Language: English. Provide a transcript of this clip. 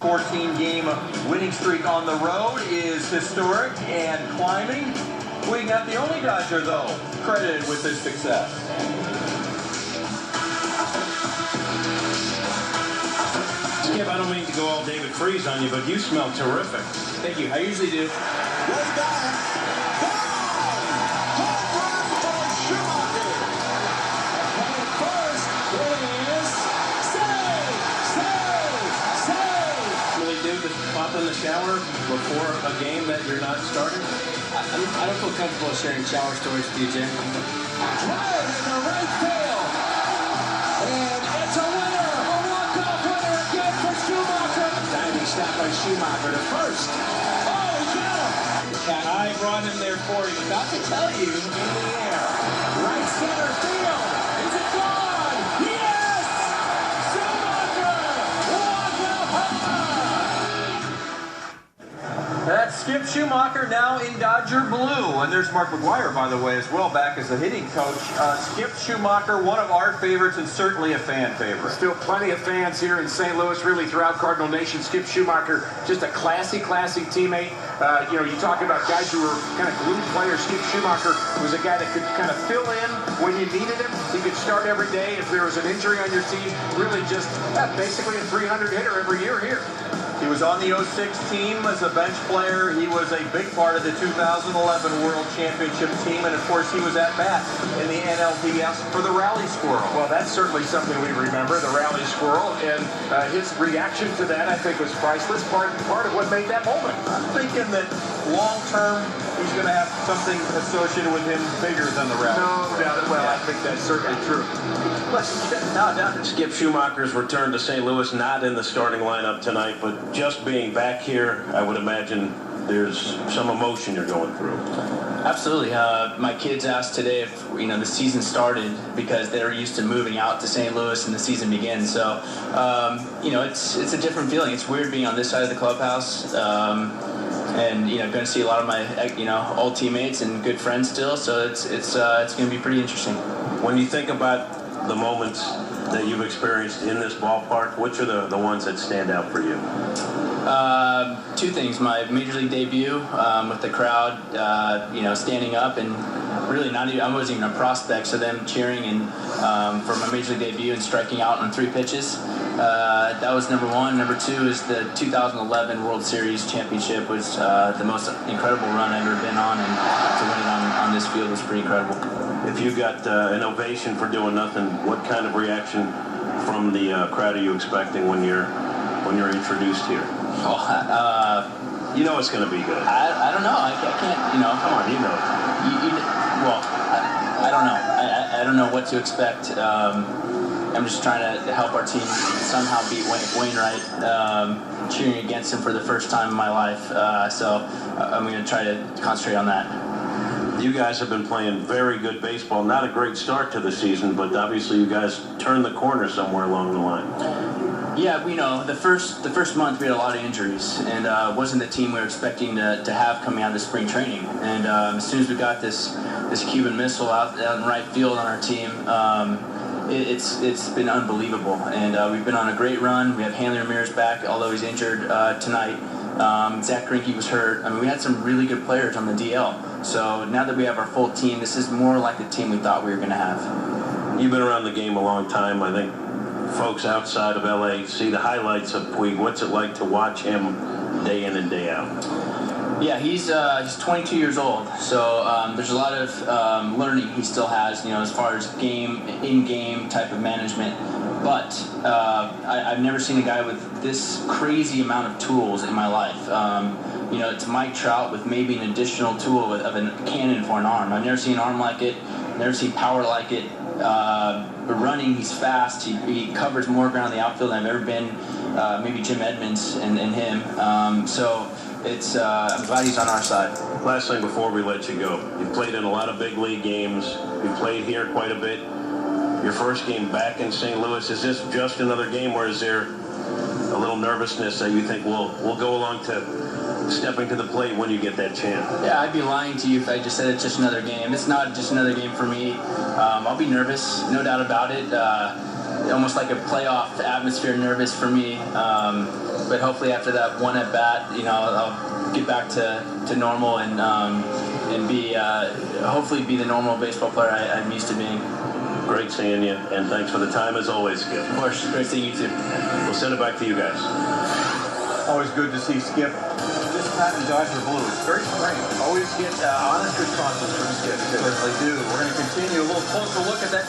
14-game winning streak on the road is historic and climbing. Puig not the only Dodger, though, credited with this success. Skip, I don't mean to go all David Freese on you, but you smell terrific. Thank you. I usually do. Pop in the shower before a game that you're not starting? I don't feel comfortable sharing shower stories with you, Jim. Drive in the right field. And it's a winner. A walk-off winner again for Schumacher. Diving stop by Schumacher to first. Oh, he got him. I brought him there for you. About to tell you, in the air. Right center field. Is it gone? Yes! Schumacher! Walk-off homer! That's Skip Schumacher, now in Dodger blue. And there's Mark McGwire, by the way, as well, back as the hitting coach. Skip Schumacher, one of our favorites and certainly a fan favorite. Still plenty of fans here in St. Louis, really throughout Cardinal Nation. Skip Schumacher, just a classy teammate. You talk about guys who were kind of glue players. Skip Schumacher was a guy that could kind of fill in when you needed him. He could start every day if there was an injury on your team. Really just basically a 300 hitter every year here. He was on the 06 team as a bench player. He was a big part of the 2011 World Championship team. And, of course, he was at bat in the NLDS for the Rally Squirrel. Well, that's certainly something we remember, the Rally Squirrel. And his reaction to that, I think, was priceless. Part of what made that moment. I'm thinking that long-term, he's going to have something associated with him bigger than the Rally. No doubt. Well, I think that's certainly true. Skip Schumacher's return to St. Louis, not in the starting lineup tonight, but just being back here, I would imagine there's some emotion you're going through. Absolutely. My kids asked today if the season started because they're used to moving out to St. Louis and the season begins. So it's a different feeling. It's weird being on this side of the clubhouse. And going to see a lot of my old teammates and good friends still. So it's going to be pretty interesting. When you think about the moments that you've experienced in this ballpark, which are the ones that stand out for you? Two things. My major league debut with the crowd, standing up and really I wasn't even a prospect, so them cheering and for my major league debut and striking out on 3 pitches. That was number one. Number two is the 2011 World Series championship was the most incredible run I've ever been on, and to win it on this field was pretty incredible. If you got an ovation for doing nothing, what kind of reaction from the crowd are you expecting when you're introduced here? You know it's going to be good. I don't know. I can't. Come on, you know. I don't know. I don't know what to expect. I'm just trying to help our team somehow beat Wainwright, cheering against him for the first time in my life. So I'm going to try to concentrate on that. You guys have been playing very good baseball. Not a great start to the season, but obviously you guys turned the corner somewhere along the line. Yeah, the first month we had a lot of injuries, and wasn't the team we were expecting to have coming out of spring training. And as soon as we got this Cuban Missile out in right field on our team, it's been unbelievable. And we've been on a great run. We have Hanley Ramirez back, although he's injured tonight. Zach Greinke was hurt. I mean, we had some really good players on the DL. So now that we have our full team, this is more like the team we thought we were going to have. You've been around the game a long time. I think folks outside of LA see the highlights of Puig. What's it like to watch him day in and day out? Yeah, he's 22 years old, so there's a lot of learning he still has, as far as in-game type of management. But I've never seen a guy with this crazy amount of tools in my life. It's Mike Trout with maybe an additional tool of a cannon for an arm. I've never seen an arm like it, never seen power like it. Running, he's fast. He covers more ground in the outfield than I've ever been. Maybe Jim Edmonds and him. So I'm glad he's on our side. Last thing before we let you go. You've played in a lot of big league games. You've played here quite a bit. Your first game back in St. Louis, is this just another game, or is there a little nervousness that you think will go along to stepping to the plate when you get that chance? Yeah, I'd be lying to you if I just said it's just another game. It's not just another game for me. I'll be nervous, no doubt about it. almost like a playoff atmosphere, nervous for me. But hopefully after that one at bat, I'll get back to normal and be hopefully be the normal baseball player I'm used to being. Great seeing you, and thanks for the time as always, Skip. Of course, great seeing you too. We'll send it back to you guys. Always good to see Skip. Just patting Dodger blues. Very frank. Always get honest responses from Skip. Certainly do. We're going to continue a little closer look at that.